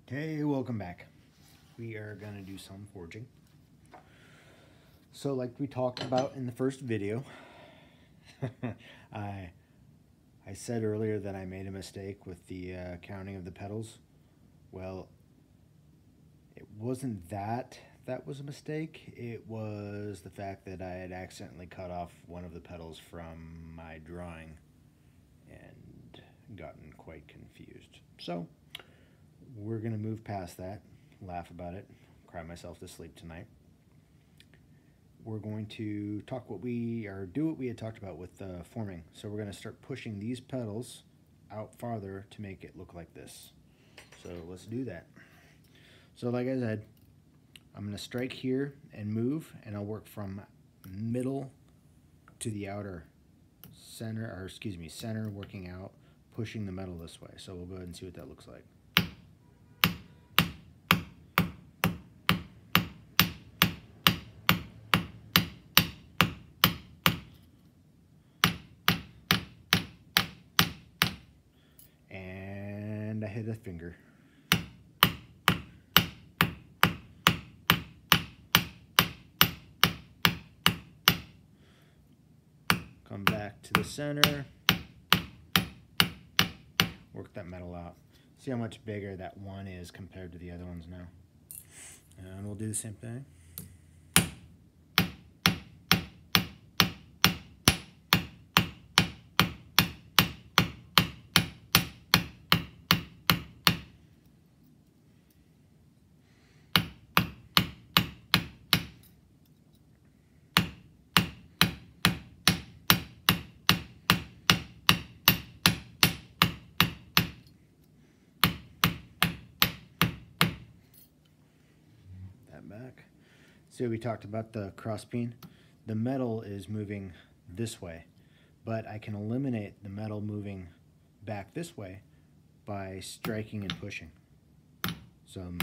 Okay, welcome back. We are going to do some forging. So like we talked about in the first video, I said earlier that I made a mistake with the counting of the petals. Well, it wasn't that was a mistake. It was the fact that I had accidentally cut off one of the petals from my drawing and gotten quite confused. So we're going to move past that, laugh about it, cry myself to sleep tonight. We're going to do what we had talked about with forming. So we're going to start pushing these petals out farther to make it look like this. So let's do that. So like I said, I'm going to strike here and move, and I'll work from middle to the outer center, or excuse me, center, working out, pushing the metal this way. So we'll go ahead and see what that looks like. And I hit a finger. Come back to the center. Work that metal out. See how much bigger that one is compared to the other ones now. And we'll do the same thing. Back. So we talked about the cross peen. The metal is moving this way, but I can eliminate the metal moving back this way by striking and pushing. So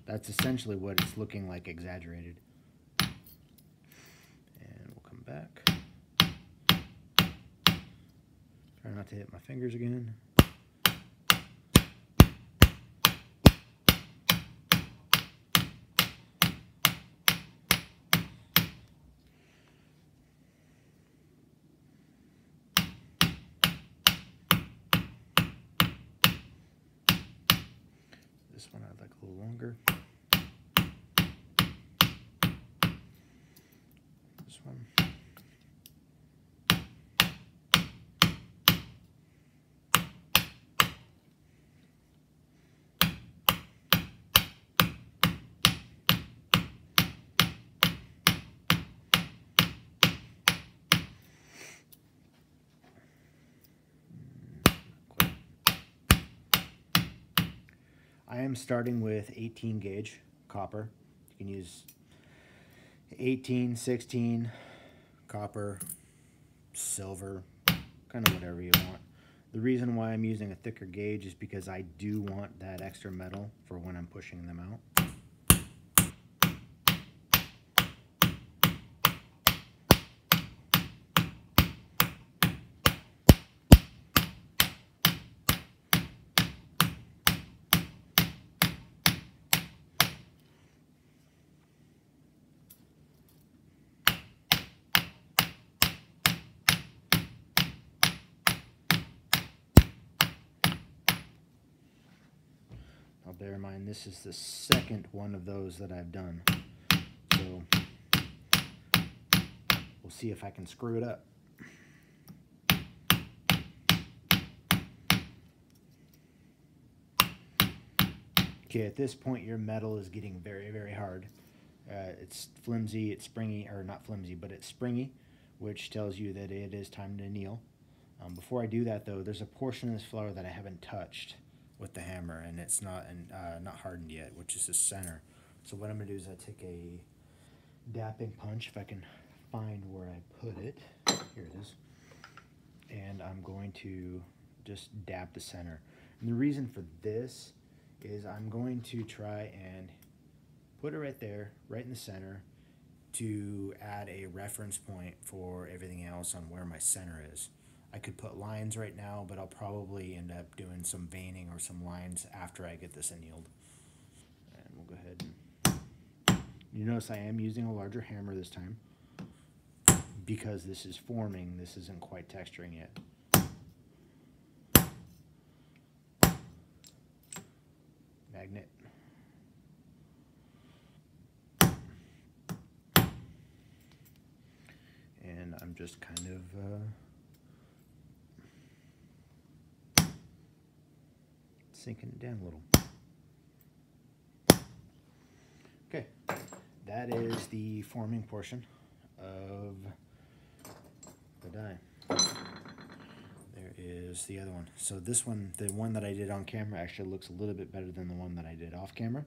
that's essentially what it's looking like, exaggerated. And we'll come back. Try not to hit my fingers again. This one I'd like a little longer. This one. I am starting with 18 gauge copper. You can use 18, 16, copper, silver, kind of whatever you want. The reason why I'm using a thicker gauge is because I do want that extra metal for when I'm pushing them out. Now bear in mind, this is the second one of those that I've done. So we'll see if I can screw it up. Okay, at this point your metal is getting very, very hard. It's flimsy, it's springy, or not flimsy, but it's springy, which tells you that it is time to anneal. Before I do that though, there's a portion of this flower that I haven't touched with the hammer, and it's not hardened yet, which is the center. So what I'm going to do is I take a dapping punch, if I can find where I put it. Here it is. And I'm going to just dab the center. And the reason for this is I'm going to try and put it right there, right in the center, to add a reference point for everything else on where my center is. I could put lines right now, but I'll probably end up doing some veining or some lines after I get this annealed. And we'll go ahead and you notice I am using a larger hammer this time because this is forming. This isn't quite texturing yet. Magnet. And I'm just kind of sinking it down a little. Okay, that is the forming portion of the die. There is the other one. So this one, the one that I did on camera, actually looks a little bit better than the one that I did off camera.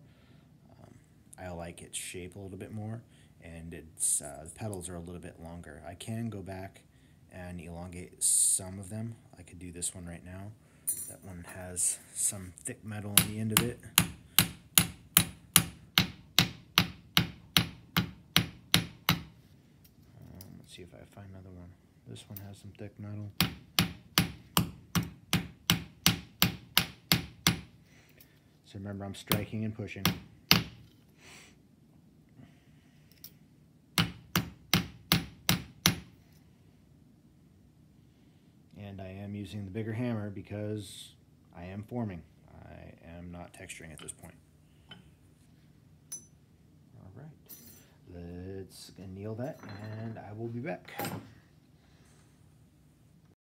I like its shape a little bit more, and its the petals are a little bit longer. I can go back and elongate some of them. I could do this one right now. That one has some thick metal on the end of it. Let's see if I find another one. This one has some thick metal. So remember, I'm striking and pushing. And I am using the bigger hammer because I am forming. I am not texturing at this point. All right, let's anneal that and I will be back.